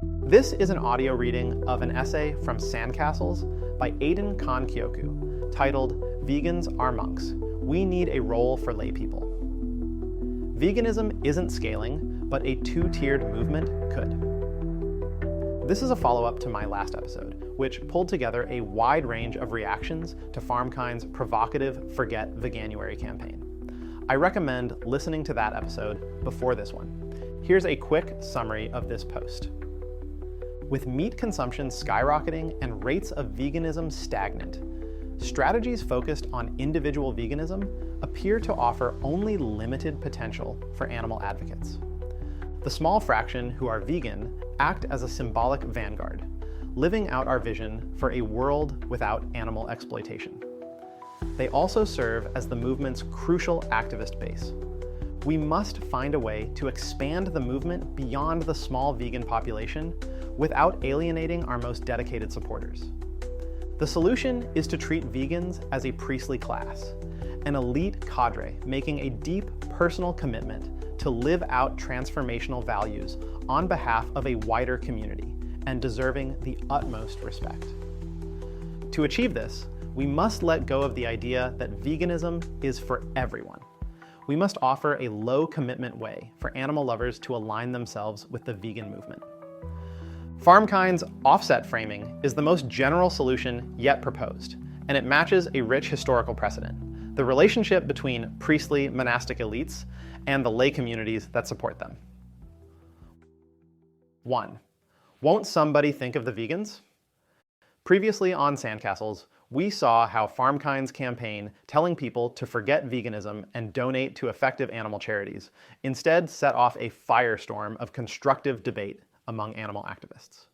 This is an audio reading of an essay from Sandcastles by Aiden Khan-Kyoku titled Vegans Are Monks. We Need a Role for Laypeople. Veganism isn't scaling, but a two-tiered movement could. This is a follow-up to my last episode, which pulled together a wide range of reactions to FarmKind's provocative Forget Veganuary campaign. I recommend listening to that episode before this one. Here's a quick summary of this post. With meat consumption skyrocketing and rates of veganism stagnant, strategies focused on individual veganism appear to offer only limited potential for animal advocates. The small fraction who are vegan act as a symbolic vanguard, living out our vision for a world without animal exploitation. They also serve as the movement's crucial activist base. We must find a way to expand the movement beyond the small vegan population without alienating our most dedicated supporters. The solution is to treat vegans as a priestly class, an elite cadre making a deep personal commitment to live out transformational values on behalf of a wider community and deserving the utmost respect. To achieve this, we must let go of the idea that veganism is for everyone. We must offer a low-commitment way for animal lovers to align themselves with the vegan movement. FarmKind's offset framing is the most general solution yet proposed, and it matches a rich historical precedent: the relationship between priestly monastic elites and the lay communities that support them. 1. Won't somebody think of the vegans? Previously on Sandcastles, we saw how FarmKind's campaign telling people to forget veganism and donate to effective animal charities instead set off a firestorm of constructive debate among animal activists.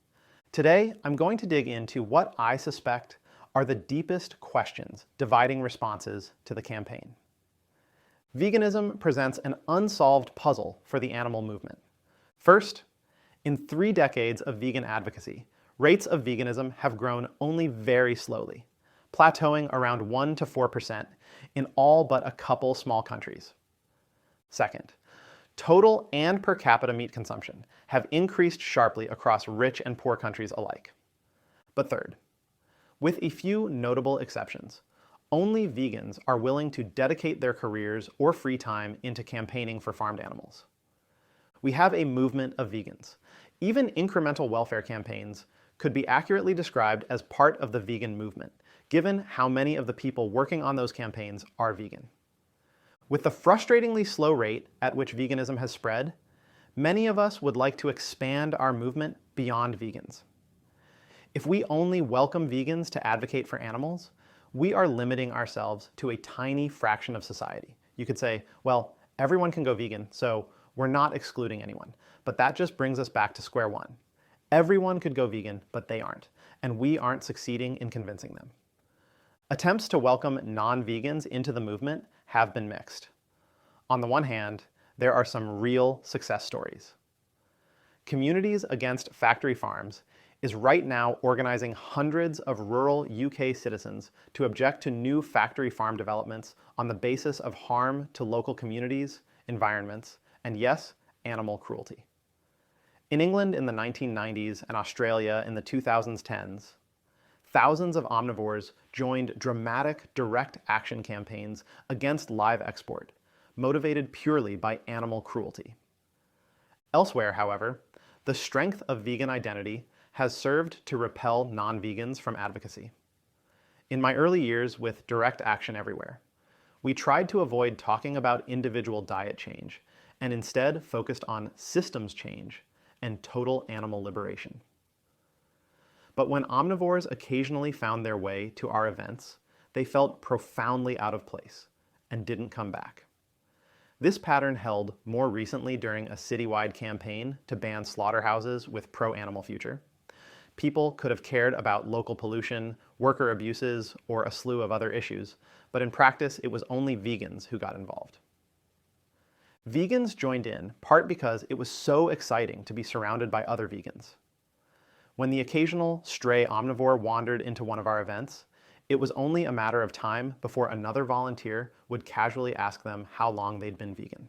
Today, I'm going to dig into what I suspect are the deepest questions dividing responses to the campaign. Veganism presents an unsolved puzzle for the animal movement. First, in 3 decades of vegan advocacy, rates of veganism have grown only very slowly, plateauing around 1 to 4% in all but a couple small countries. Second, total and per capita meat consumption have increased sharply across rich and poor countries alike. But third, with a few notable exceptions, only vegans are willing to dedicate their careers or free time into campaigning for farmed animals. We have a movement of vegans. Even incremental welfare campaigns could be accurately described as part of the vegan movement, given how many of the people working on those campaigns are vegan. With the frustratingly slow rate at which veganism has spread, many of us would like to expand our movement beyond vegans. If we only welcome vegans to advocate for animals, we are limiting ourselves to a tiny fraction of society. You could say, well, everyone can go vegan, so we're not excluding anyone. But that just brings us back to square one. Everyone could go vegan, but they aren't, and we aren't succeeding in convincing them. Attempts to welcome non-vegans into the movement have been mixed. On the one hand, there are some real success stories. Communities Against Factory Farms is right now organizing hundreds of rural UK citizens to object to new factory farm developments on the basis of harm to local communities, environments, and yes, animal cruelty. In England in the 1990s and Australia in the 2010s, thousands of omnivores joined dramatic direct action campaigns against live export, motivated purely by animal cruelty. Elsewhere, however, the strength of vegan identity has served to repel non-vegans from advocacy. In my early years with Direct Action Everywhere, we tried to avoid talking about individual diet change and instead focused on systems change and total animal liberation. But when omnivores occasionally found their way to our events, they felt profoundly out of place and didn't come back. This pattern held more recently during a citywide campaign to ban slaughterhouses with pro-animal future. People could have cared about local pollution, worker abuses, or a slew of other issues, but in practice it was only vegans who got involved. Vegans joined in part because it was so exciting to be surrounded by other vegans. When the occasional stray omnivore wandered into one of our events, it was only a matter of time before another volunteer would casually ask them how long they'd been vegan.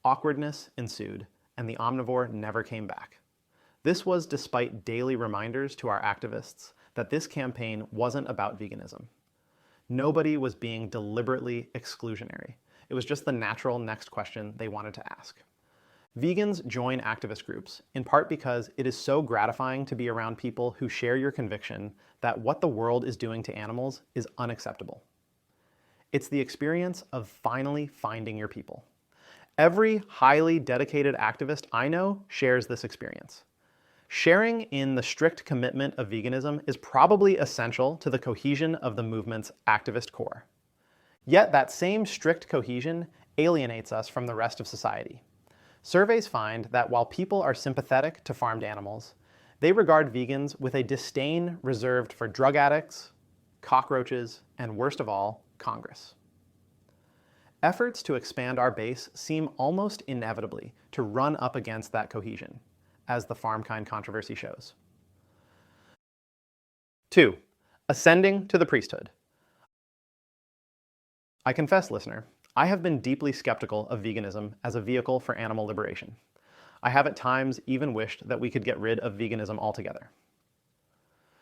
Awkwardness ensued, and the omnivore never came back. This was despite daily reminders to our activists that this campaign wasn't about veganism. Nobody was being deliberately exclusionary. It was just the natural next question they wanted to ask. Vegans join activist groups, in part because it is so gratifying to be around people who share your conviction that what the world is doing to animals is unacceptable. It's the experience of finally finding your people. Every highly dedicated activist I know shares this experience. Sharing in the strict commitment of veganism is probably essential to the cohesion of the movement's activist core. Yet that same strict cohesion alienates us from the rest of society. Surveys find that while people are sympathetic to farmed animals, they regard vegans with a disdain reserved for drug addicts, cockroaches, and worst of all, Congress. Efforts to expand our base seem almost inevitably to run up against that cohesion, as the farm-kind controversy shows. 2. Ascending to the priesthood. I confess, listener, I have been deeply skeptical of veganism as a vehicle for animal liberation. I have at times even wished that we could get rid of veganism altogether.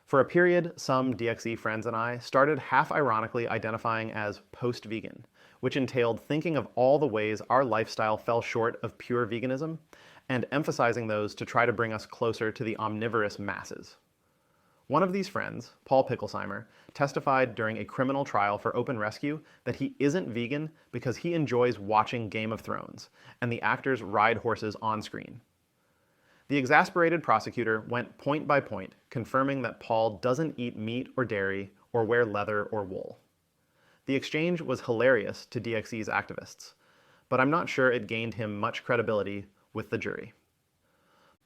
For a period, some DXE friends and I started half-ironically identifying as post-vegan, which entailed thinking of all the ways our lifestyle fell short of pure veganism and emphasizing those to try to bring us closer to the omnivorous masses. One of these friends, Paul Picklesheimer, testified during a criminal trial for Open Rescue that he isn't vegan because he enjoys watching Game of Thrones and the actors ride horses on screen. The exasperated prosecutor went point by point, confirming that Paul doesn't eat meat or dairy or wear leather or wool. The exchange was hilarious to DXE's activists, but I'm not sure it gained him much credibility with the jury.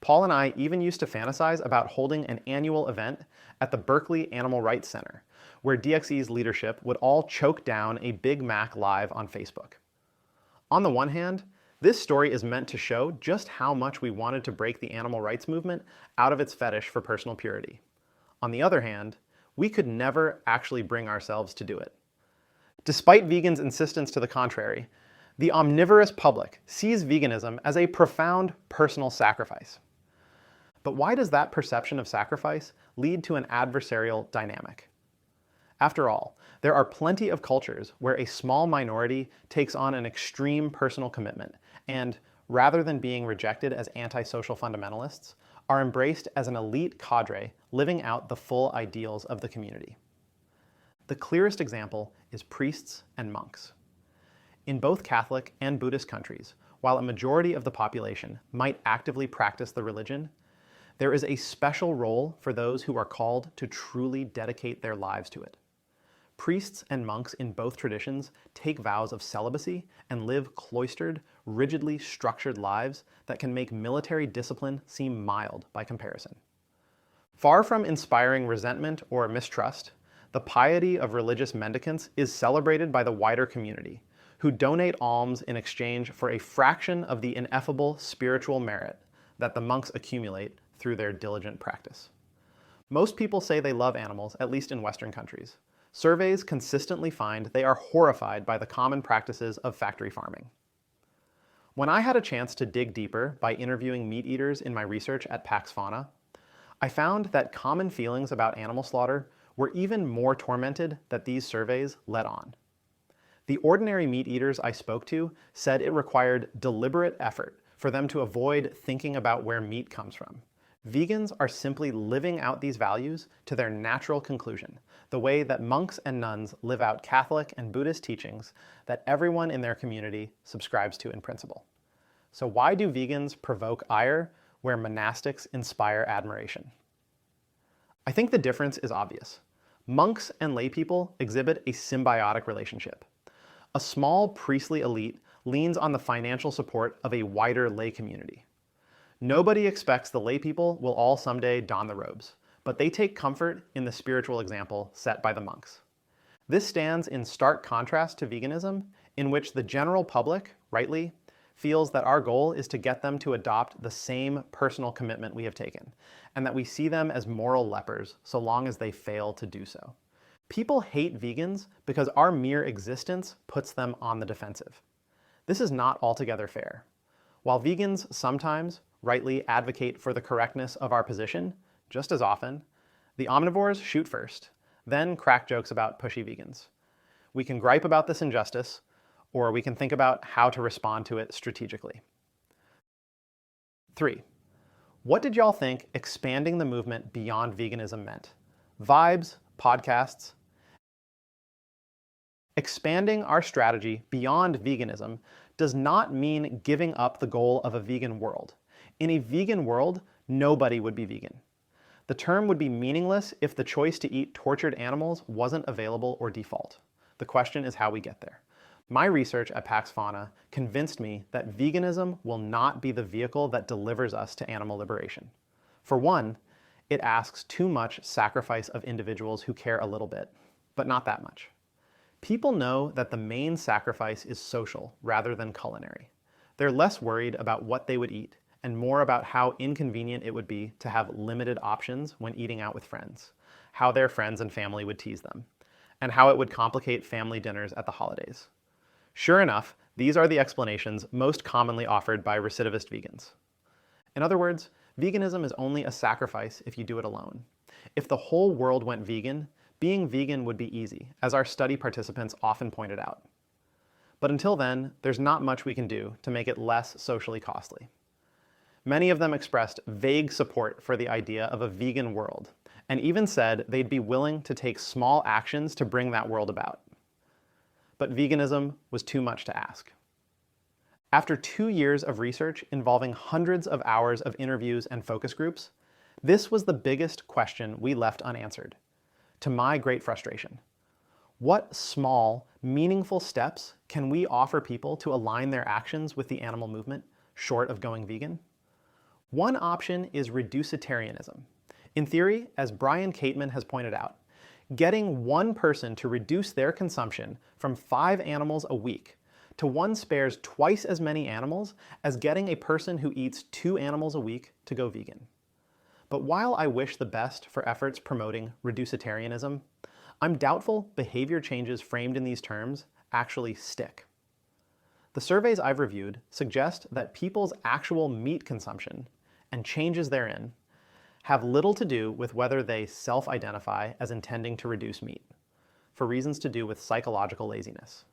Paul and I even used to fantasize about holding an annual event at the Berkeley Animal Rights Center, where DXE's leadership would all choke down a Big Mac live on Facebook. On the one hand, this story is meant to show just how much we wanted to break the animal rights movement out of its fetish for personal purity. On the other hand, we could never actually bring ourselves to do it. Despite vegans' insistence to the contrary, the omnivorous public sees veganism as a profound personal sacrifice. But why does that perception of sacrifice lead to an adversarial dynamic? After all, there are plenty of cultures where a small minority takes on an extreme personal commitment and, rather than being rejected as antisocial fundamentalists, are embraced as an elite cadre living out the full ideals of the community. The clearest example is priests and monks. In both Catholic and Buddhist countries, while a majority of the population might actively practice the religion, there is a special role for those who are called to truly dedicate their lives to it. Priests and monks in both traditions take vows of celibacy and live cloistered, rigidly structured lives that can make military discipline seem mild by comparison. Far from inspiring resentment or mistrust, the piety of religious mendicants is celebrated by the wider community, who donate alms in exchange for a fraction of the ineffable spiritual merit that the monks accumulate through their diligent practice. Most people say they love animals, at least in Western countries. Surveys consistently find they are horrified by the common practices of factory farming. When I had a chance to dig deeper by interviewing meat eaters in my research at Pax Fauna, I found that common feelings about animal slaughter were even more tormented than these surveys let on. The ordinary meat eaters I spoke to said it required deliberate effort for them to avoid thinking about where meat comes from. Vegans are simply living out these values to their natural conclusion, the way that monks and nuns live out Catholic and Buddhist teachings that everyone in their community subscribes to in principle. So why do vegans provoke ire where monastics inspire admiration? I think the difference is obvious. Monks and laypeople exhibit a symbiotic relationship. A small priestly elite leans on the financial support of a wider lay community. Nobody expects the laypeople will all someday don the robes, but they take comfort in the spiritual example set by the monks. This stands in stark contrast to veganism, in which the general public, rightly, feels that our goal is to get them to adopt the same personal commitment we have taken, and that we see them as moral lepers so long as they fail to do so. People hate vegans because our mere existence puts them on the defensive. This is not altogether fair. While vegans sometimes, rightly advocate for the correctness of our position, just as often, the omnivores shoot first, then crack jokes about pushy vegans. We can gripe about this injustice, or we can think about how to respond to it strategically. 3. What did y'all think expanding the movement beyond veganism meant? Vibes, podcasts. Expanding our strategy beyond veganism does not mean giving up the goal of a vegan world. In a vegan world, nobody would be vegan. The term would be meaningless if the choice to eat tortured animals wasn't available or default. The question is how we get there. My research at Pax Fauna convinced me that veganism will not be the vehicle that delivers us to animal liberation. For one, it asks too much sacrifice of individuals who care a little bit, but not that much. People know that the main sacrifice is social rather than culinary. They're less worried about what they would eat and more about how inconvenient it would be to have limited options when eating out with friends, how their friends and family would tease them, and how it would complicate family dinners at the holidays. Sure enough, these are the explanations most commonly offered by recidivist vegans. In other words, veganism is only a sacrifice if you do it alone. If the whole world went vegan, being vegan would be easy, as our study participants often pointed out. But until then, there's not much we can do to make it less socially costly. Many of them expressed vague support for the idea of a vegan world, and even said they'd be willing to take small actions to bring that world about. But veganism was too much to ask. After 2 years of research involving hundreds of hours of interviews and focus groups, this was the biggest question we left unanswered, to my great frustration. What small, meaningful steps can we offer people to align their actions with the animal movement, short of going vegan? One option is reducitarianism. In theory, as Brian Cateman has pointed out, getting one person to reduce their consumption from 5 animals a week to one spares twice as many animals as getting a person who eats 2 animals a week to go vegan. But while I wish the best for efforts promoting reducitarianism, I'm doubtful behavior changes framed in these terms actually stick. The surveys I've reviewed suggest that people's actual meat consumption and changes therein have little to do with whether they self-identify as intending to reduce meat, for reasons to do with psychological laziness.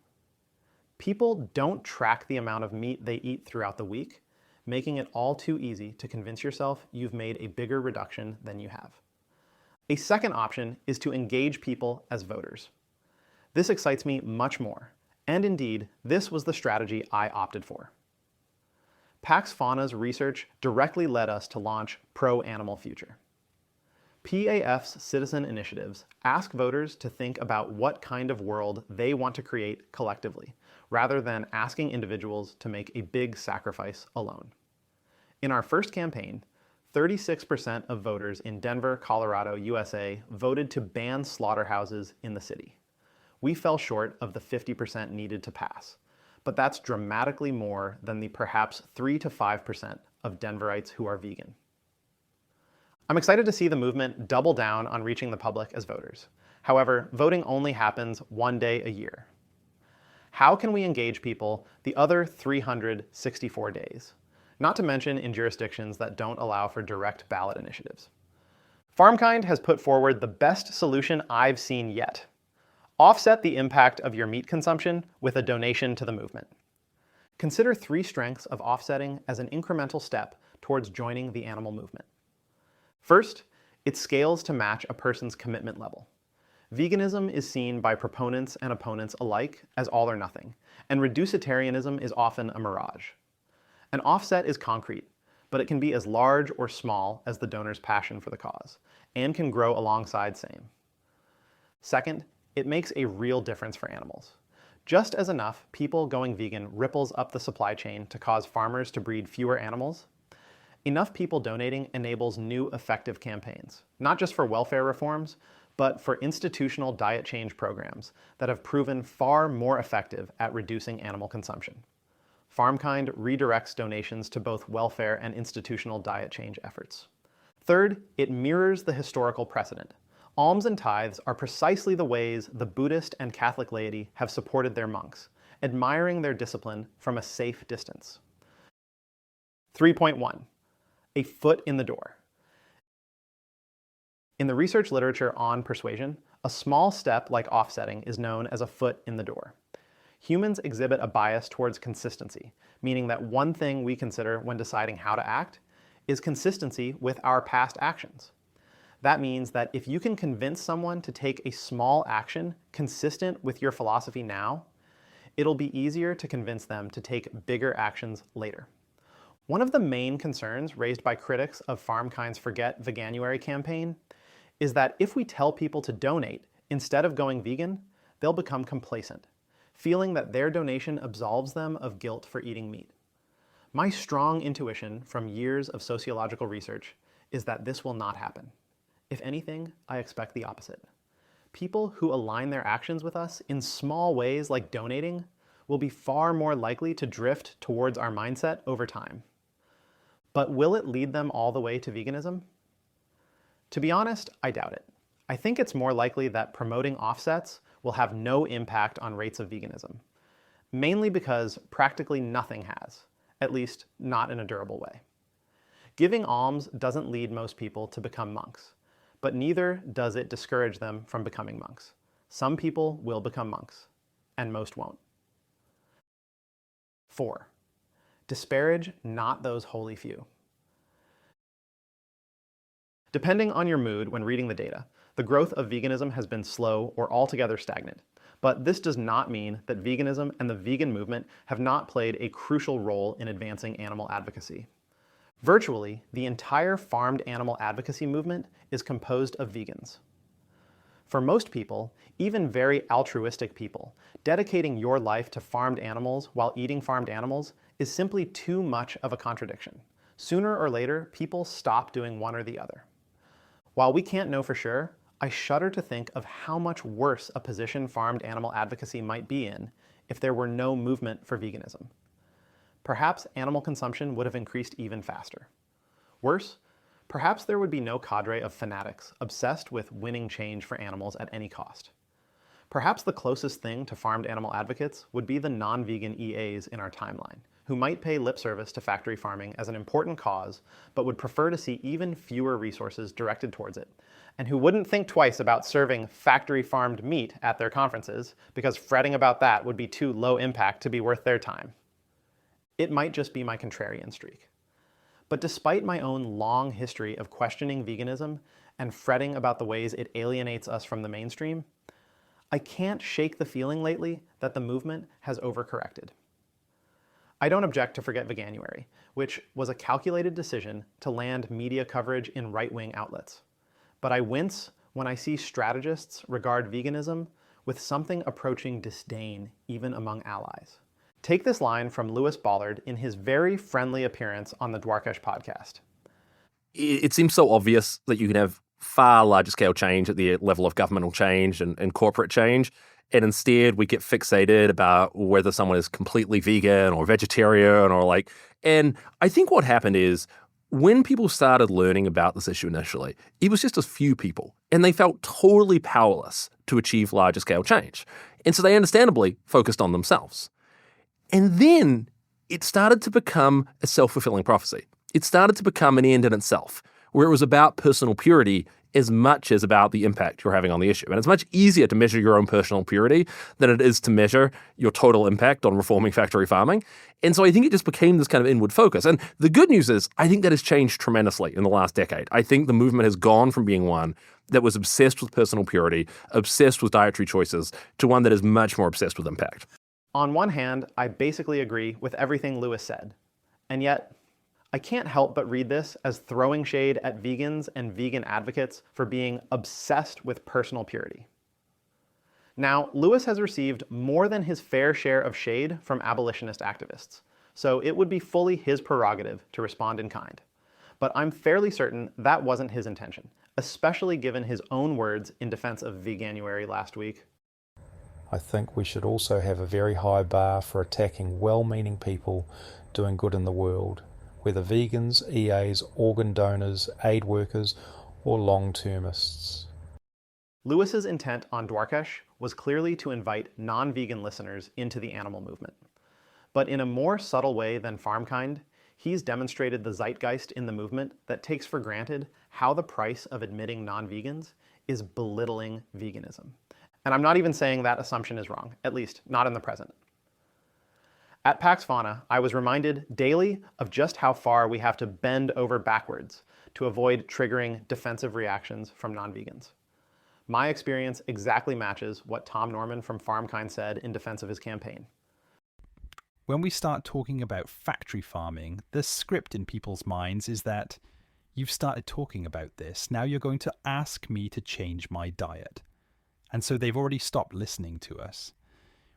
People don't track the amount of meat they eat throughout the week, making it all too easy to convince yourself you've made a bigger reduction than you have. A second option is to engage people as voters. This excites me much more, and indeed, this was the strategy I opted for. Pax Fauna's research directly led us to launch Pro-Animal Future. PAF's citizen initiatives ask voters to think about what kind of world they want to create collectively, rather than asking individuals to make a big sacrifice alone. In our first campaign, 36% of voters in Denver, Colorado, USA voted to ban slaughterhouses in the city. We fell short of the 50% needed to pass, but that's dramatically more than the perhaps 3 to 5% of Denverites who are vegan. I'm excited to see the movement double down on reaching the public as voters. However, voting only happens 1 day a year. How can we engage people the other 364 days? Not to mention in jurisdictions that don't allow for direct ballot initiatives. FarmKind has put forward the best solution I've seen yet. Offset the impact of your meat consumption with a donation to the movement. Consider 3 strengths of offsetting as an incremental step towards joining the animal movement. First, it scales to match a person's commitment level. Veganism is seen by proponents and opponents alike as all or nothing, and reducitarianism is often a mirage. An offset is concrete, but it can be as large or small as the donor's passion for the cause, and can grow alongside same. Second, it makes a real difference for animals. Just as enough people going vegan ripples up the supply chain to cause farmers to breed fewer animals, enough people donating enables new effective campaigns, not just for welfare reforms, but for institutional diet change programs that have proven far more effective at reducing animal consumption. FarmKind redirects donations to both welfare and institutional diet change efforts. Third, it mirrors the historical precedent. Alms and tithes are precisely the ways the Buddhist and Catholic laity have supported their monks, admiring their discipline from a safe distance. 3.1. a foot in the door. In the research literature on persuasion, a small step like offsetting is known as a foot in the door. Humans exhibit a bias towards consistency, meaning that one thing we consider when deciding how to act is consistency with our past actions. That means that if you can convince someone to take a small action consistent with your philosophy now, it'll be easier to convince them to take bigger actions later. One of the main concerns raised by critics of FarmKind's Forget Veganuary campaign is that if we tell people to donate instead of going vegan, they'll become complacent, feeling that their donation absolves them of guilt for eating meat. My strong intuition from years of sociological research is that this will not happen. If anything, I expect the opposite. People who align their actions with us in small ways like donating will be far more likely to drift towards our mindset over time. But will it lead them all the way to veganism? To be honest, I doubt it. I think it's more likely that promoting offsets will have no impact on rates of veganism, mainly because practically nothing has, at least not in a durable way. Giving alms doesn't lead most people to become monks, but neither does it discourage them from becoming monks. Some people will become monks, and most won't. 4. Disparage not those holy few. Depending on your mood when reading the data, the growth of veganism has been slow or altogether stagnant. But this does not mean that veganism and the vegan movement have not played a crucial role in advancing animal advocacy. Virtually, the entire farmed animal advocacy movement is composed of vegans. For most people, even very altruistic people, dedicating your life to farmed animals while eating farmed animals is simply too much of a contradiction. Sooner or later, people stop doing one or the other. While we can't know for sure, I shudder to think of how much worse a position farmed animal advocacy might be in if there were no movement for veganism. Perhaps animal consumption would have increased even faster. Worse, perhaps there would be no cadre of fanatics obsessed with winning change for animals at any cost. Perhaps the closest thing to farmed animal advocates would be the non-vegan EAs in our timeline, who might pay lip service to factory farming as an important cause, but would prefer to see even fewer resources directed towards it, and who wouldn't think twice about serving factory-farmed meat at their conferences, because fretting about that would be too low impact to be worth their time. It might just be my contrarian streak. But despite my own long history of questioning veganism and fretting about the ways it alienates us from the mainstream, I can't shake the feeling lately that the movement has overcorrected. I don't object to Forget Veganuary, which was a calculated decision to land media coverage in right-wing outlets. But I wince when I see strategists regard veganism with something approaching disdain even among allies. Take this line from Lewis Bollard in his very friendly appearance on the Dwarkesh podcast. It seems so obvious that you can have far larger scale change at the level of governmental change and corporate change. And instead, we get fixated about whether someone is completely vegan or vegetarian and I think what happened is when people started learning about this issue initially, it was just a few people and they felt totally powerless to achieve larger scale change. And so they understandably focused on themselves. And then it started to become a self-fulfilling prophecy. It started to become an end in itself, where it was about personal purity as much as about the impact you're having on the issue. And it's much easier to measure your own personal purity than it is to measure your total impact on reforming factory farming. And so I think it just became this kind of inward focus. And the good news is I think that has changed tremendously in the last decade. I think the movement has gone from being one that was obsessed with personal purity, obsessed with dietary choices, to one that is much more obsessed with impact. On one hand, I basically agree with everything Lewis said. And yet, I can't help but read this as throwing shade at vegans and vegan advocates for being obsessed with personal purity. Now, Lewis has received more than his fair share of shade from abolitionist activists, so it would be fully his prerogative to respond in kind. But I'm fairly certain that wasn't his intention, especially given his own words in defense of Veganuary last week. I think we should also have a very high bar for attacking well-meaning people doing good in the world, whether vegans, EAs, organ donors, aid workers, or long-termists. Lewis's intent on Dwarkesh was clearly to invite non-vegan listeners into the animal movement. But in a more subtle way than FarmKind, He's demonstrated the zeitgeist in the movement that takes for granted how the price of admitting non-vegans is belittling veganism. And I'm not even saying that assumption is wrong, at least not in the present. At Pax Fauna, I was reminded daily of just how far we have to bend over backwards to avoid triggering defensive reactions from non-vegans. My experience exactly matches what Tom Norman from FarmKind said in defense of his campaign. When we start talking about factory farming, the script in people's minds is that you've started talking about this, now you're going to ask me to change my diet. And so they've already stopped listening to us.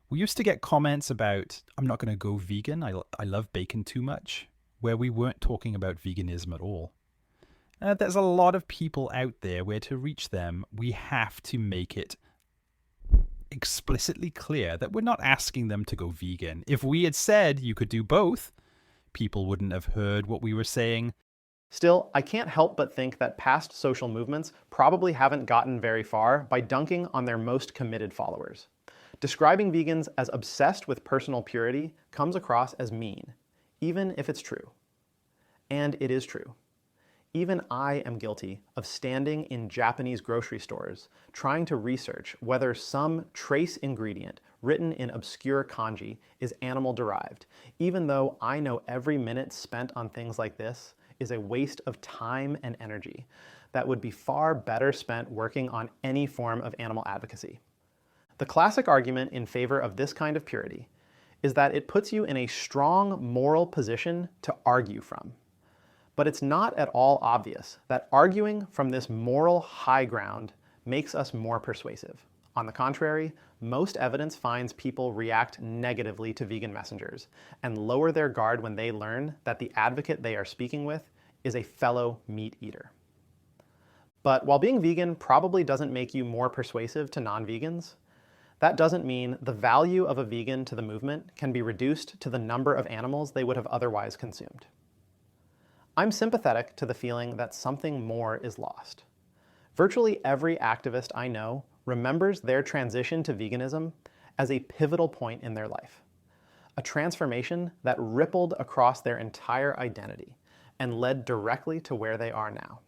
We used to get comments about, I'm not going to go vegan, I love bacon too much, where we weren't talking about veganism at all. There's a lot of people out there where to reach them, we have to make it explicitly clear that we're not asking them to go vegan. If we had said you could do both, people wouldn't have heard what we were saying. Still, I can't help but think that past social movements probably haven't gotten very far by dunking on their most committed followers. Describing vegans as obsessed with personal purity comes across as mean, even if it's true. And it is true. Even I am guilty of standing in Japanese grocery stores trying to research whether some trace ingredient written in obscure kanji is animal-derived, even though I know every minute spent on things like this is a waste of time and energy that would be far better spent working on any form of animal advocacy. The classic argument in favor of this kind of purity is that it puts you in a strong moral position to argue from. But it's not at all obvious that arguing from this moral high ground makes us more persuasive. On the contrary, most evidence finds people react negatively to vegan messengers and lower their guard when they learn that the advocate they are speaking with is a fellow meat eater. But while being vegan probably doesn't make you more persuasive to non-vegans, that doesn't mean the value of a vegan to the movement can be reduced to the number of animals they would have otherwise consumed. I'm sympathetic to the feeling that something more is lost. Virtually every activist I know remembers their transition to veganism as a pivotal point in their life, a transformation that rippled across their entire identity and led directly to where they are now.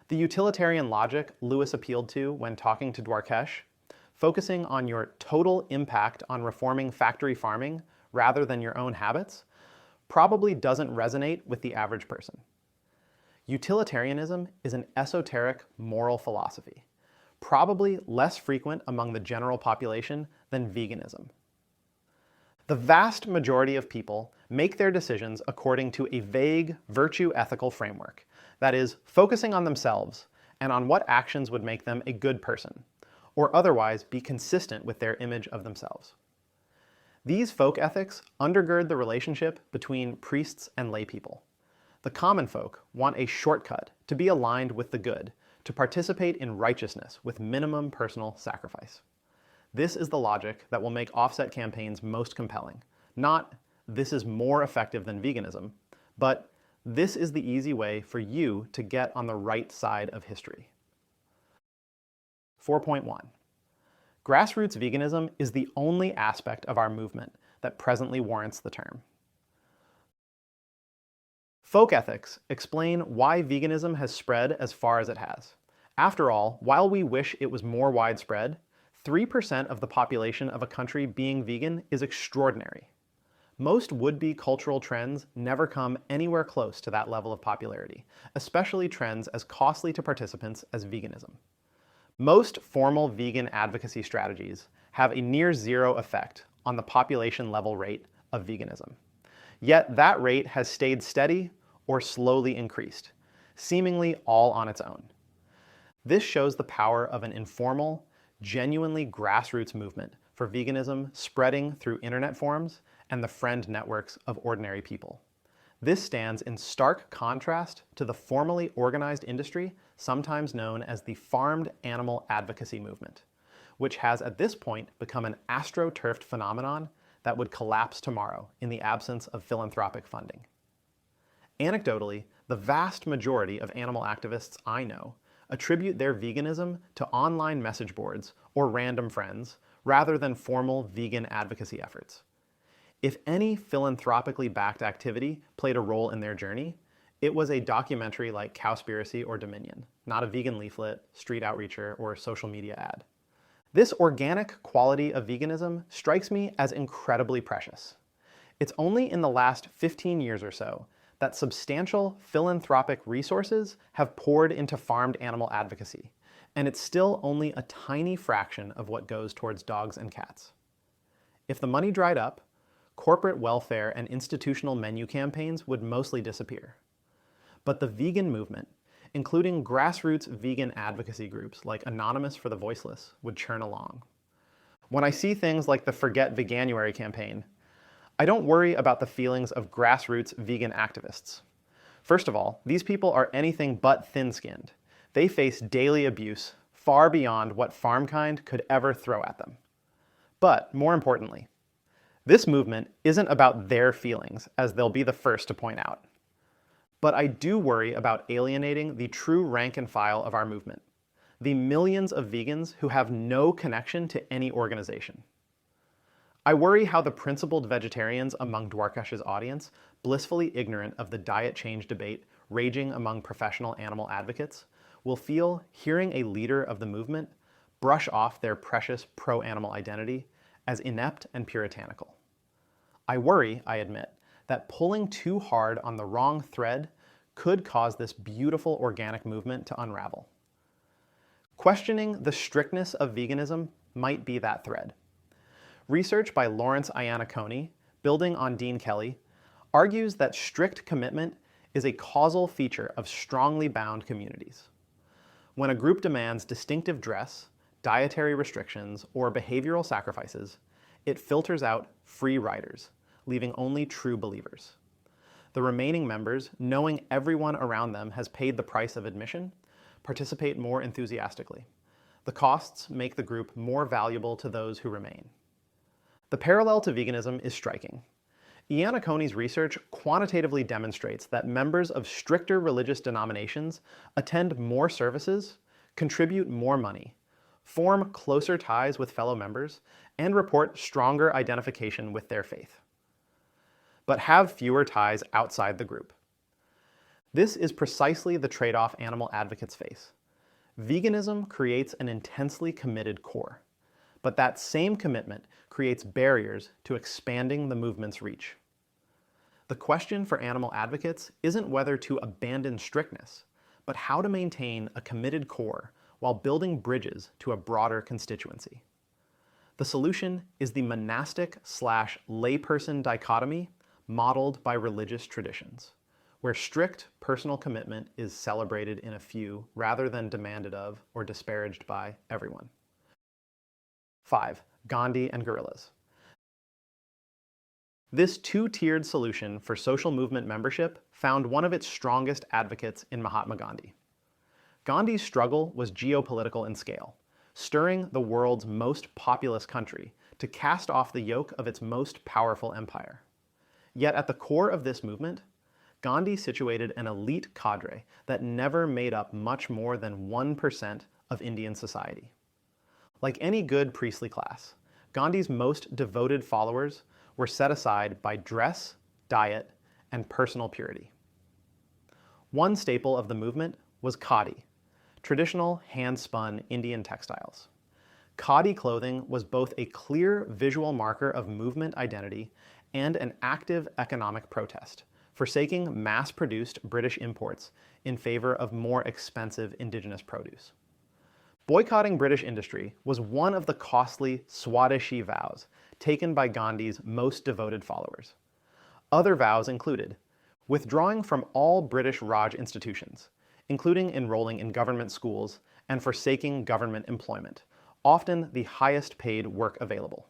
The utilitarian logic Lewis appealed to when talking to Dwarkesh, focusing on your total impact on reforming factory farming rather than your own habits, probably doesn't resonate with the average person. Utilitarianism is an esoteric moral philosophy, probably less frequent among the general population than veganism. The vast majority of people make their decisions according to a vague virtue ethical framework, that is, focusing on themselves and on what actions would make them a good person, or otherwise be consistent with their image of themselves. These folk ethics undergird the relationship between priests and laypeople. The common folk want a shortcut to be aligned with the good, to participate in righteousness with minimum personal sacrifice. This is the logic that will make offset campaigns most compelling. Not, this is more effective than veganism, but this is the easy way for you to get on the right side of history. 4.1. Grassroots veganism is the only aspect of our movement that presently warrants the term. Folk ethics explain why veganism has spread as far as it has. After all, while we wish it was more widespread, 3% of the population of a country being vegan is extraordinary. Most would-be cultural trends never come anywhere close to that level of popularity, especially trends as costly to participants as veganism. Most formal vegan advocacy strategies have a near zero effect on the population level rate of veganism. Yet that rate has stayed steady or slowly increased, seemingly all on its own. This shows the power of an informal, genuinely grassroots movement for veganism spreading through internet forums and the friend networks of ordinary people. This stands in stark contrast to the formally organized industry, sometimes known as the farmed animal advocacy movement, which has at this point become an astroturfed phenomenon that would collapse tomorrow in the absence of philanthropic funding. Anecdotally, the vast majority of animal activists I know attribute their veganism to online message boards or random friends rather than formal vegan advocacy efforts. If any philanthropically backed activity played a role in their journey, it was a documentary like Cowspiracy or Dominion, not a vegan leaflet, street outreacher, or social media ad. This organic quality of veganism strikes me as incredibly precious. It's only in the last 15 years or so that substantial philanthropic resources have poured into farmed animal advocacy, and it's still only a tiny fraction of what goes towards dogs and cats. If the money dried up, corporate welfare and institutional menu campaigns would mostly disappear. But the vegan movement, including grassroots vegan advocacy groups like Anonymous for the Voiceless, would churn along. When I see things like the Forget Veganuary campaign, I don't worry about the feelings of grassroots vegan activists. First of all, these people are anything but thin-skinned. They face daily abuse far beyond what farmkind could ever throw at them. But more importantly, this movement isn't about their feelings, as they'll be the first to point out. But I do worry about alienating the true rank and file of our movement, the millions of vegans who have no connection to any organization. I worry how the principled vegetarians among Dwarkesh's audience, blissfully ignorant of the diet change debate raging among professional animal advocates, will feel hearing a leader of the movement brush off their precious pro-animal identity as inept and puritanical. I worry, I admit, that pulling too hard on the wrong thread could cause this beautiful organic movement to unravel. Questioning the strictness of veganism might be that thread. Research by Lawrence Iannacone, building on Dean Kelly, argues that strict commitment is a causal feature of strongly bound communities. When a group demands distinctive dress, dietary restrictions, or behavioral sacrifices, it filters out free riders, leaving only true believers. The remaining members, knowing everyone around them has paid the price of admission, participate more enthusiastically. The costs make the group more valuable to those who remain. The parallel to veganism is striking. Iannacone's research quantitatively demonstrates that members of stricter religious denominations attend more services, contribute more money, form closer ties with fellow members, and report stronger identification with their faith, but have fewer ties outside the group. This is precisely the trade-off animal advocates face. Veganism creates an intensely committed core, but that same commitment creates barriers to expanding the movement's reach. The question for animal advocates isn't whether to abandon strictness, but how to maintain a committed core while building bridges to a broader constituency. The solution is the monastic/layperson dichotomy modeled by religious traditions, where strict personal commitment is celebrated in a few rather than demanded of or disparaged by everyone. 5. Gandhi and guerrillas. This two-tiered solution for social movement membership found one of its strongest advocates in Mahatma Gandhi. Gandhi's struggle was geopolitical in scale, stirring the world's most populous country to cast off the yoke of its most powerful empire. Yet at the core of this movement, Gandhi situated an elite cadre that never made up much more than 1% of Indian society. Like any good priestly class, Gandhi's most devoted followers were set aside by dress, diet, and personal purity. One staple of the movement was khadi, traditional hand-spun Indian textiles. Khadi clothing was both a clear visual marker of movement identity and an active economic protest, forsaking mass-produced British imports in favor of more expensive indigenous produce. Boycotting British industry was one of the costly Swadeshi vows taken by Gandhi's most devoted followers. Other vows included withdrawing from all British Raj institutions, including enrolling in government schools and forsaking government employment, often the highest paid work available.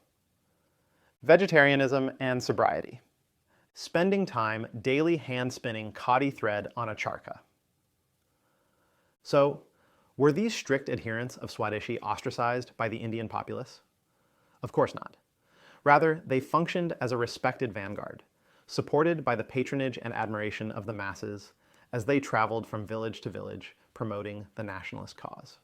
Vegetarianism and sobriety. Spending time daily hand-spinning khadi thread on a charkha. So, were these strict adherents of Swadeshi ostracized by the Indian populace? Of course not. Rather, they functioned as a respected vanguard, supported by the patronage and admiration of the masses as they traveled from village to village promoting the nationalist cause.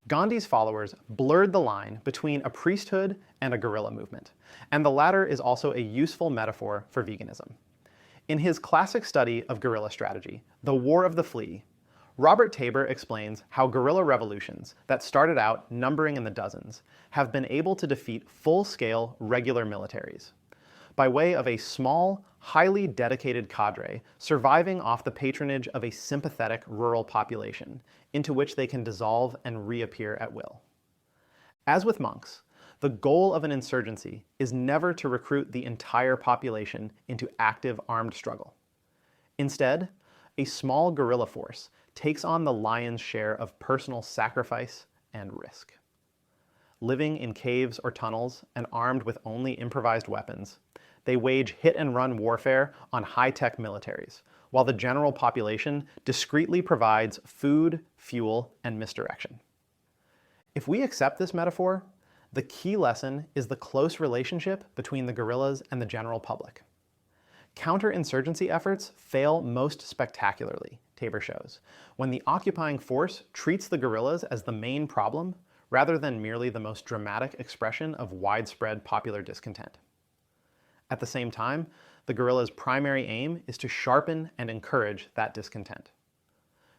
Gandhi's followers blurred the line between a priesthood and a guerrilla movement, and the latter is also a useful metaphor for veganism. In his classic study of guerrilla strategy, The War of the Flea, Robert Tabor explains how guerrilla revolutions that started out numbering in the dozens have been able to defeat full-scale regular militaries by way of a small, highly dedicated cadre surviving off the patronage of a sympathetic rural population into which they can dissolve and reappear at will. As with monks, the goal of an insurgency is never to recruit the entire population into active armed struggle. Instead, a small guerrilla force takes on the lion's share of personal sacrifice and risk. Living in caves or tunnels and armed with only improvised weapons, they wage hit-and-run warfare on high-tech militaries, while the general population discreetly provides food, fuel, and misdirection. If we accept this metaphor, the key lesson is the close relationship between the guerrillas and the general public. Counterinsurgency efforts fail most spectacularly, Tabor shows, when the occupying force treats the guerrillas as the main problem rather than merely the most dramatic expression of widespread popular discontent. At the same time, the guerrillas' primary aim is to sharpen and encourage that discontent,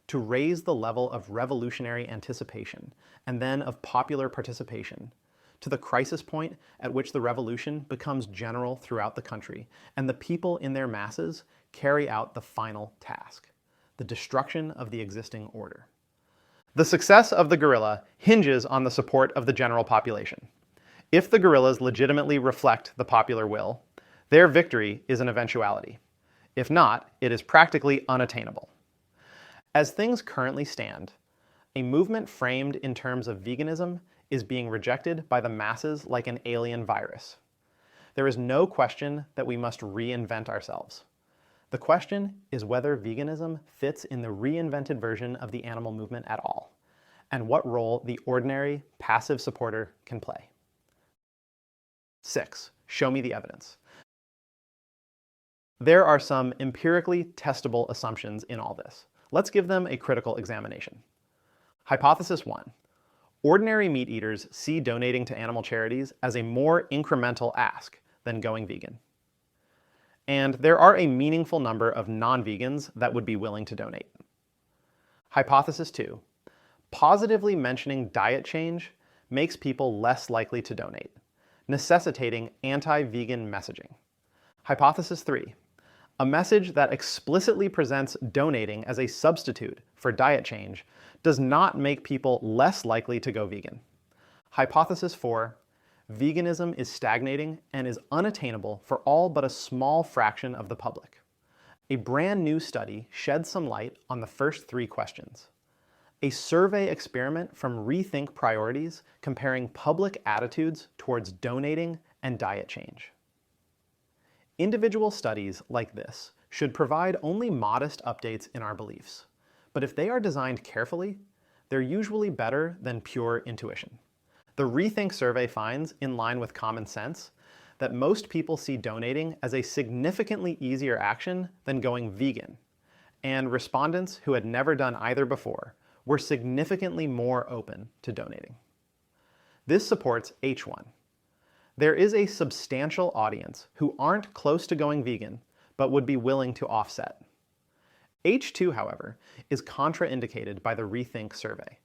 to raise the level of revolutionary anticipation and then of popular participation to the crisis point at which the revolution becomes general throughout the country and the people in their masses carry out the final task, the destruction of the existing order. The success of the guerrilla hinges on the support of the general population. If the guerrillas legitimately reflect the popular will, their victory is an eventuality. If not, it is practically unattainable. As things currently stand, a movement framed in terms of veganism is being rejected by the masses like an alien virus. There is no question that we must reinvent ourselves. The question is whether veganism fits in the reinvented version of the animal movement at all, and what role the ordinary, passive supporter can play. 6. Show me the evidence. There are some empirically testable assumptions in all this. Let's give them a critical examination. Hypothesis 1. Ordinary meat eaters see donating to animal charities as a more incremental ask than going vegan. And there are a meaningful number of non-vegans that would be willing to donate. Hypothesis 2. Positively mentioning diet change makes people less likely to donate, necessitating anti-vegan messaging. Hypothesis 3. A message that explicitly presents donating as a substitute for diet change does not make people less likely to go vegan. Hypothesis 4. Veganism is stagnating and is unattainable for all but a small fraction of the public. A brand new study sheds some light on the first 3 questions. A survey experiment from Rethink Priorities comparing public attitudes towards donating and diet change. Individual studies like this should provide only modest updates in our beliefs, but if they are designed carefully, they're usually better than pure intuition. The Rethink survey finds, in line with common sense, that most people see donating as a significantly easier action than going vegan, and respondents who had never done either before were significantly more open to donating. This supports H1. There is a substantial audience who aren't close to going vegan, but would be willing to offset. H2, however, is contraindicated by the Rethink survey.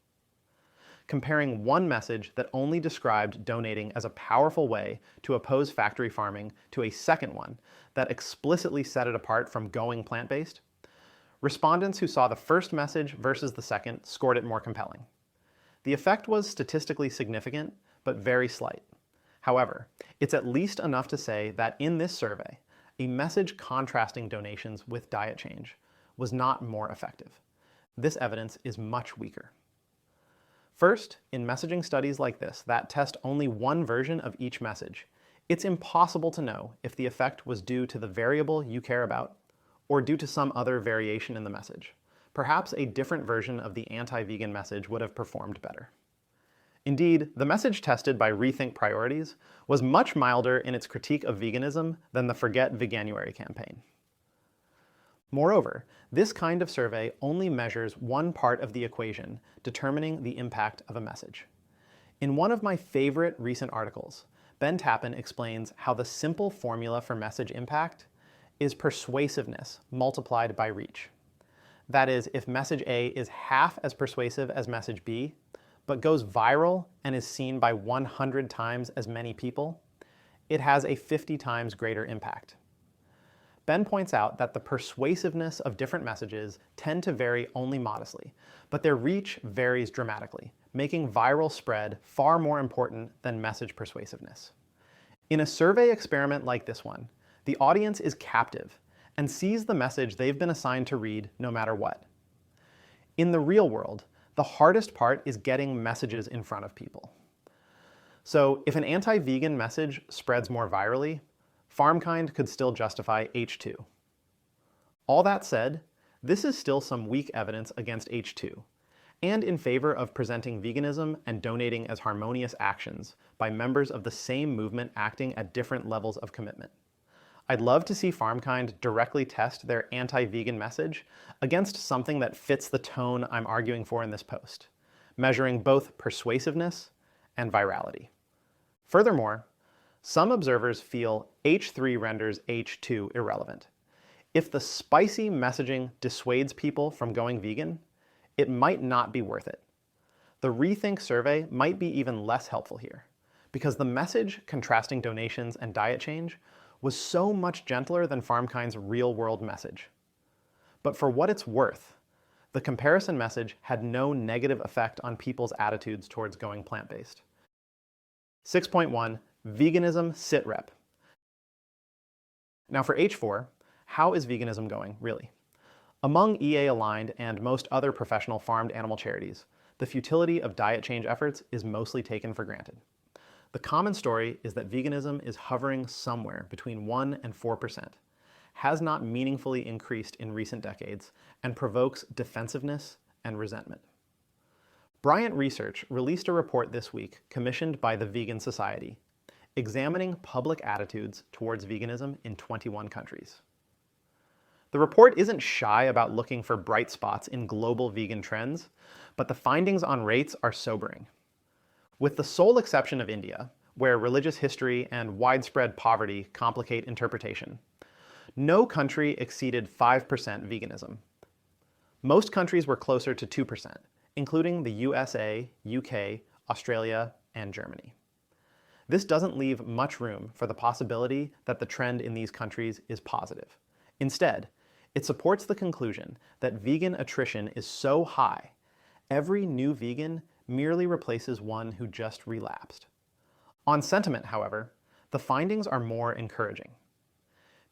Comparing one message that only described donating as a powerful way to oppose factory farming to a second one that explicitly set it apart from going plant-based, respondents who saw the first message versus the second scored it more compelling. The effect was statistically significant, but very slight. However, it's at least enough to say that in this survey, a message contrasting donations with diet change was not more effective. This evidence is much weaker. First, in messaging studies like this that test only one version of each message, it's impossible to know if the effect was due to the variable you care about or due to some other variation in the message. Perhaps a different version of the anti-vegan message would have performed better. Indeed, the message tested by Rethink Priorities was much milder in its critique of veganism than the Forget Veganuary campaign. Moreover, this kind of survey only measures one part of the equation, determining the impact of a message. In one of my favorite recent articles, Ben Tappan explains how the simple formula for message impact is persuasiveness multiplied by reach. That is, if message A is half as persuasive as message B, but goes viral and is seen by 100 times as many people, it has a 50 times greater impact. Ben points out that the persuasiveness of different messages tend to vary only modestly, but their reach varies dramatically, making viral spread far more important than message persuasiveness. In a survey experiment like this one, the audience is captive and sees the message they've been assigned to read no matter what. In the real world, the hardest part is getting messages in front of people. So if an anti-vegan message spreads more virally, FarmKind could still justify H2. All that said, this is still some weak evidence against H2, and in favor of presenting veganism and donating as harmonious actions by members of the same movement acting at different levels of commitment. I'd love to see FarmKind directly test their anti-vegan message against something that fits the tone I'm arguing for in this post, measuring both persuasiveness and virality. Furthermore, some observers feel H3 renders H2 irrelevant. If the spicy messaging dissuades people from going vegan, it might not be worth it. The Rethink survey might be even less helpful here, because the message contrasting donations and diet change was so much gentler than FarmKind's real-world message. But for what it's worth, the comparison message had no negative effect on people's attitudes towards going plant-based. 6.1. Veganism sitrep. Now for H4, how is veganism going, really? Among EA-aligned and most other professional farmed animal charities, the futility of diet change efforts is mostly taken for granted. The common story is that veganism is hovering somewhere between 1% and 4%, has not meaningfully increased in recent decades, and provokes defensiveness and resentment. Bryant Research released a report this week commissioned by the Vegan Society, examining public attitudes towards veganism in 21 countries. The report isn't shy about looking for bright spots in global vegan trends, but the findings on rates are sobering. With the sole exception of India, where religious history and widespread poverty complicate interpretation, no country exceeded 5% veganism. Most countries were closer to 2%, including the USA, UK, Australia, and Germany. This doesn't leave much room for the possibility that the trend in these countries is positive. Instead, it supports the conclusion that vegan attrition is so high, every new vegan merely replaces one who just relapsed. On sentiment, however, the findings are more encouraging.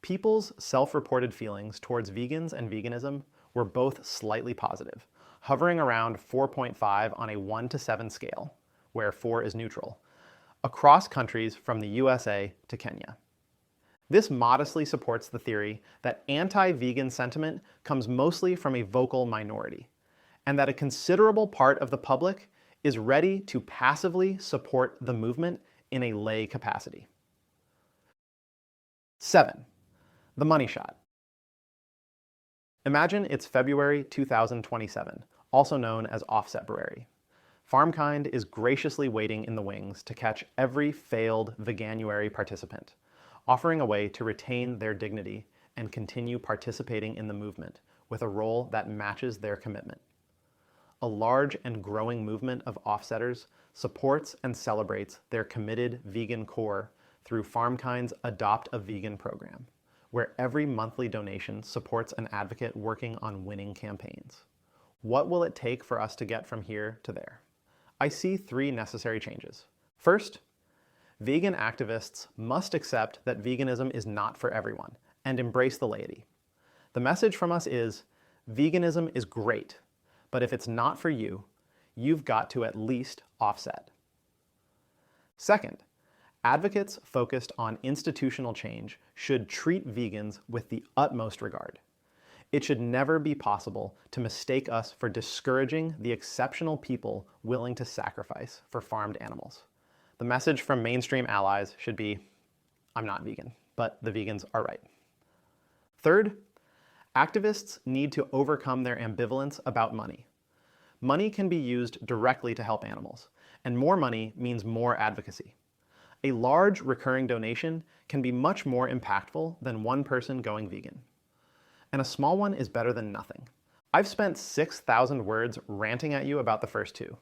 People's self-reported feelings towards vegans and veganism were both slightly positive, hovering around 4.5 on a 1 to 7 scale, where 4 is neutral, across countries from the USA to Kenya. This modestly supports the theory that anti-vegan sentiment comes mostly from a vocal minority, and that a considerable part of the public is ready to passively support the movement in a lay capacity. 7. The money shot. Imagine it's February 2027, also known as Offsetbuary. FarmKind is graciously waiting in the wings to catch every failed Veganuary participant, offering a way to retain their dignity and continue participating in the movement with a role that matches their commitment. A large and growing movement of offsetters supports and celebrates their committed vegan core through FarmKind's Adopt a Vegan program, where every monthly donation supports an advocate working on winning campaigns. What will it take for us to get from here to there? I see 3 necessary changes. First, vegan activists must accept that veganism is not for everyone and embrace the laity. The message from us is, veganism is great, but if it's not for you, you've got to at least offset. Second, advocates focused on institutional change should treat vegans with the utmost regard. It should never be possible to mistake us for discouraging the exceptional people willing to sacrifice for farmed animals. The message from mainstream allies should be, I'm not vegan, but the vegans are right. Third, Activists need to overcome their ambivalence about money. Money can be used directly to help animals, and more money means more advocacy. A large recurring donation can be much more impactful than one person going vegan. And a small one is better than nothing. I've spent 6,000 words ranting at you about the first two,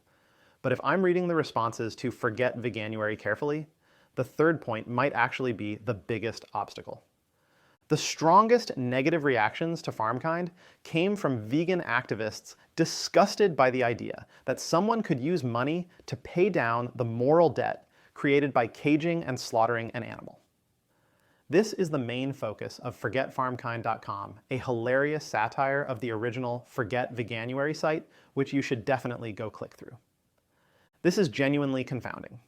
but if I'm reading the responses to Forget Veganuary carefully, the third point might actually be the biggest obstacle. The strongest negative reactions to FarmKind came from vegan activists disgusted by the idea that someone could use money to pay down the moral debt created by caging and slaughtering an animal. This is the main focus of ForgetFarmKind.com, a hilarious satire of the original Forget Veganuary site, which you should definitely go click through. This is genuinely confounding.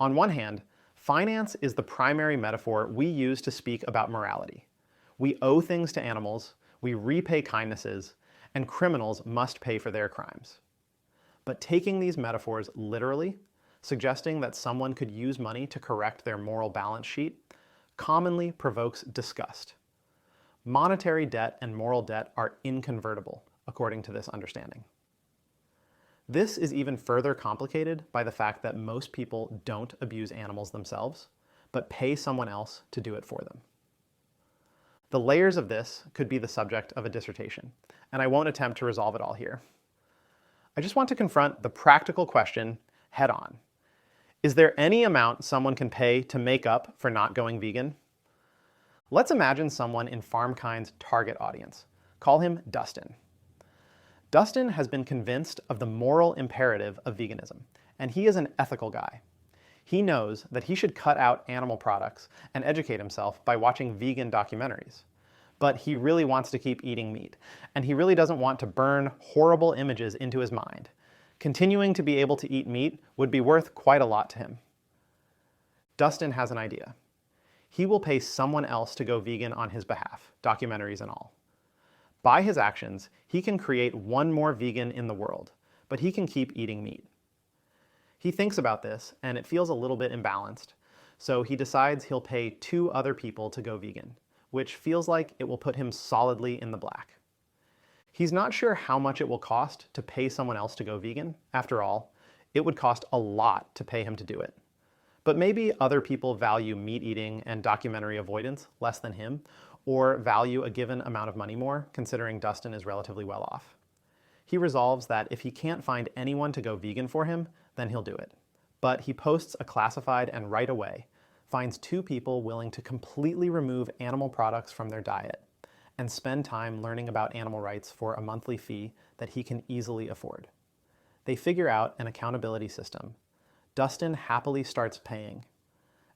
On one hand, finance is the primary metaphor we use to speak about morality. We owe things to animals, we repay kindnesses, and criminals must pay for their crimes. But taking these metaphors literally, suggesting that someone could use money to correct their moral balance sheet, commonly provokes disgust. Monetary debt and moral debt are inconvertible, according to this understanding. This is even further complicated by the fact that most people don't abuse animals themselves, but pay someone else to do it for them. The layers of this could be the subject of a dissertation, and I won't attempt to resolve it all here. I just want to confront the practical question head on. Is there any amount someone can pay to make up for not going vegan? Let's imagine someone in FarmKind's target audience. Call him Dustin. Dustin has been convinced of the moral imperative of veganism, and he is an ethical guy. He knows that he should cut out animal products and educate himself by watching vegan documentaries. But he really wants to keep eating meat, and he really doesn't want to burn horrible images into his mind. Continuing to be able to eat meat would be worth quite a lot to him. Dustin has an idea. He will pay someone else to go vegan on his behalf, documentaries and all. By his actions, he can create one more vegan in the world, but he can keep eating meat. He thinks about this, and it feels a little bit imbalanced, so he decides he'll pay 2 other people to go vegan, which feels like it will put him solidly in the black. He's not sure how much it will cost to pay someone else to go vegan. After all, it would cost a lot to pay him to do it. But maybe other people value meat eating and documentary avoidance less than him, or value a given amount of money more, considering Dustin is relatively well off. He resolves that if he can't find anyone to go vegan for him, then he'll do it. But he posts a classified and right away finds 2 people willing to completely remove animal products from their diet and spend time learning about animal rights for a monthly fee that he can easily afford. They figure out an accountability system. Dustin happily starts paying,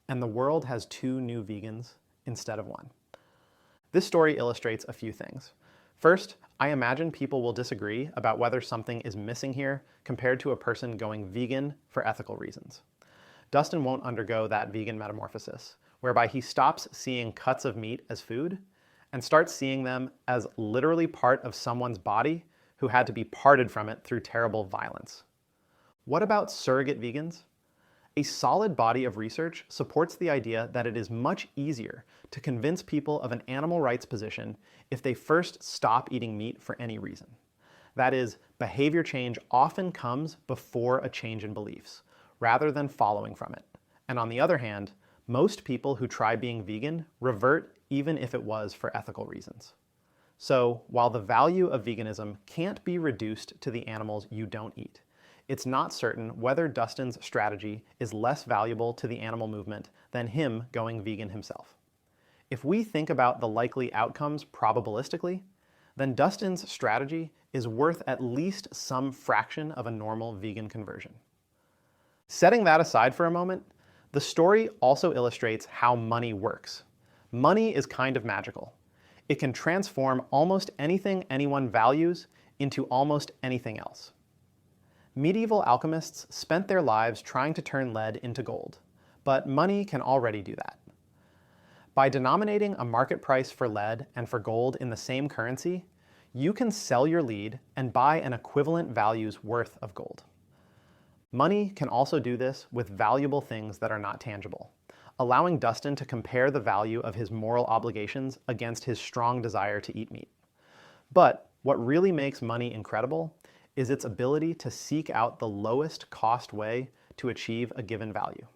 and the world has 2 new vegans instead of 1. This story illustrates a few things. First, I imagine people will disagree about whether something is missing here compared to a person going vegan for ethical reasons. Dustin won't undergo that vegan metamorphosis, whereby he stops seeing cuts of meat as food and starts seeing them as literally part of someone's body who had to be parted from it through terrible violence. What about surrogate vegans? A solid body of research supports the idea that it is much easier to convince people of an animal rights position if they first stop eating meat for any reason. That is, behavior change often comes before a change in beliefs, rather than following from it. And on the other hand, most people who try being vegan revert even if it was for ethical reasons. So, while the value of veganism can't be reduced to the animals you don't eat, it's not certain whether Dustin's strategy is less valuable to the animal movement than him going vegan himself. If we think about the likely outcomes probabilistically, then Dustin's strategy is worth at least some fraction of a normal vegan conversion. Setting that aside for a moment, the story also illustrates how money works. Money is kind of magical. It can transform almost anything anyone values into almost anything else. Medieval alchemists spent their lives trying to turn lead into gold, but money can already do that. By denominating a market price for lead and for gold in the same currency, you can sell your lead and buy an equivalent value's worth of gold. Money can also do this with valuable things that are not tangible, allowing Dustin to compare the value of his moral obligations against his strong desire to eat meat. But what really makes money incredible is its ability to seek out the lowest cost way to achieve a given value.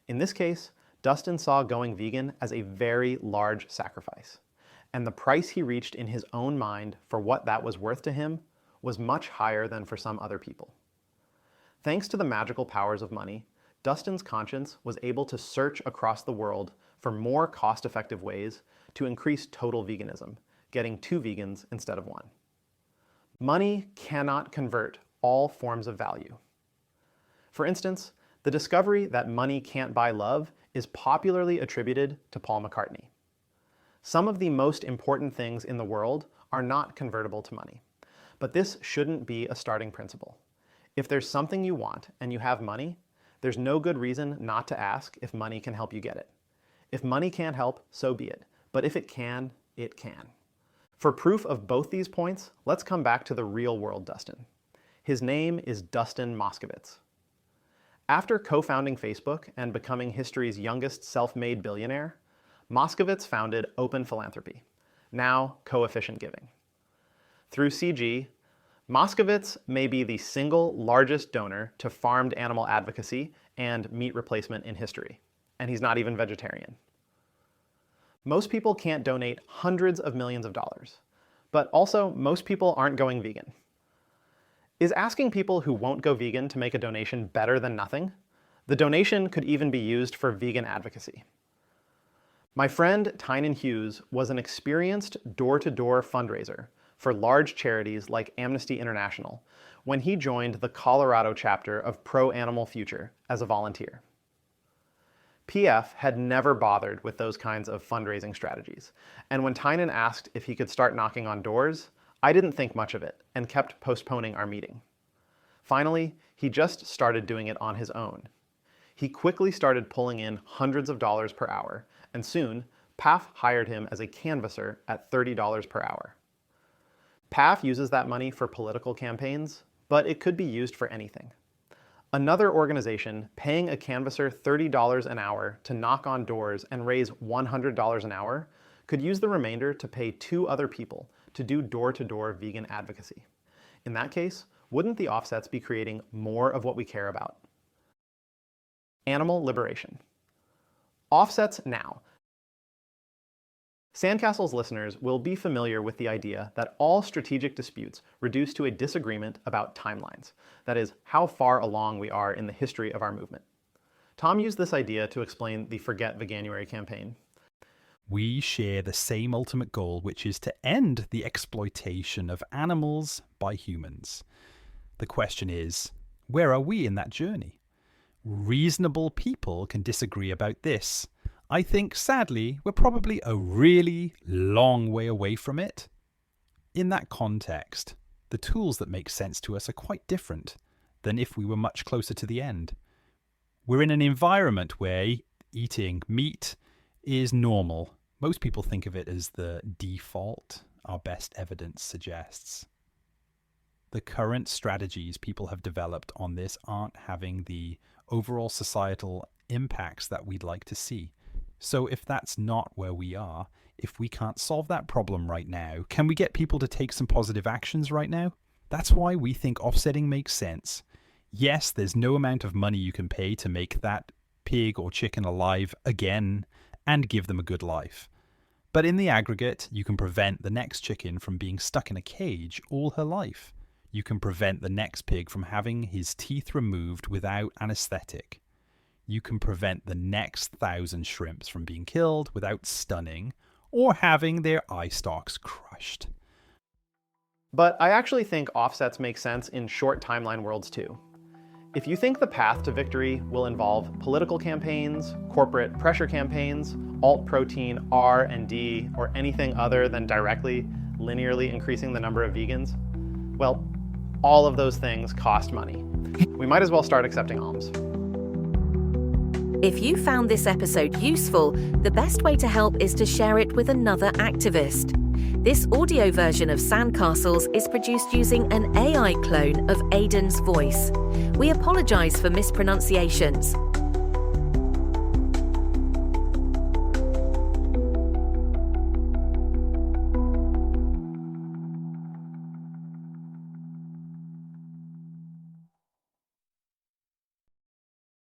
In this case, Dustin saw going vegan as a very large sacrifice, and the price he reached in his own mind for what that was worth to him was much higher than for some other people. Thanks to the magical powers of money, Dustin's conscience was able to search across the world for more cost-effective ways to increase total veganism, getting 2 vegans instead of 1. Money cannot convert all forms of value. For instance, the discovery that money can't buy love is popularly attributed to Paul McCartney. Some of the most important things in the world are not convertible to money, but this shouldn't be a starting principle. If there's something you want and you have money, there's no good reason not to ask if money can help you get it. If money can't help, so be it. But if it can, it can. For proof of both these points, let's come back to the real world Dustin. His name is Dustin Moskovitz. After co-founding Facebook and becoming history's youngest self-made billionaire, Moskovitz founded Open Philanthropy, now Coefficient Giving. Through CG, Moskovitz may be the single largest donor to farmed animal advocacy and meat replacement in history, and he's not even vegetarian. Most people can't donate hundreds of millions of dollars, but also most people aren't going vegan. Is asking people who won't go vegan to make a donation better than nothing? The donation could even be used for vegan advocacy. My friend Tynan Hughes was an experienced door-to-door fundraiser for large charities like Amnesty International when he joined the Colorado chapter of Pro Animal Future as a volunteer. PF had never bothered with those kinds of fundraising strategies, and when Tynan asked if he could start knocking on doors, I didn't think much of it and kept postponing our meeting. Finally, he just started doing it on his own. He quickly started pulling in hundreds of dollars per hour, and soon, PAF hired him as a canvasser at $30 per hour. PAF uses that money for political campaigns, but it could be used for anything. Another organization paying a canvasser $30 an hour to knock on doors and raise $100 an hour could use the remainder to pay 2 other people to do door-to-door vegan advocacy. In that case, wouldn't the offsets be creating more of what we care about? Animal liberation. Offsets now. Sandcastle's listeners will be familiar with the idea that all strategic disputes reduce to a disagreement about timelines, that is, how far along we are in the history of our movement. Tom used this idea to explain the Forget Veganuary campaign. We share the same ultimate goal, which is to end the exploitation of animals by humans. The question is, where are we in that journey? Reasonable people can disagree about this. I think, sadly, we're probably a really long way away from it. In that context, the tools that make sense to us are quite different than if we were much closer to the end. We're in an environment where eating meat is normal. Most people think of it as the default, our best evidence suggests. The current strategies people have developed on this aren't having the overall societal impacts that we'd like to see. So if that's not where we are, if we can't solve that problem right now, can we get people to take some positive actions right now? That's why we think offsetting makes sense. Yes, there's no amount of money you can pay to make that pig or chicken alive again and give them a good life. But in the aggregate, you can prevent the next chicken from being stuck in a cage all her life. You can prevent the next pig from having his teeth removed without anesthetic. You can prevent the next 1,000 shrimps from being killed without stunning or having their eye stalks crushed. But I actually think offsets make sense in short timeline worlds too. If you think the path to victory will involve political campaigns, corporate pressure campaigns, alt protein R&D, or anything other than directly, linearly increasing the number of vegans, well, all of those things cost money. We might as well start accepting alms. If you found this episode useful, the best way to help is to share it with another activist. This audio version of Sandcastles is produced using an AI clone of Aidan's voice. We apologise for mispronunciations.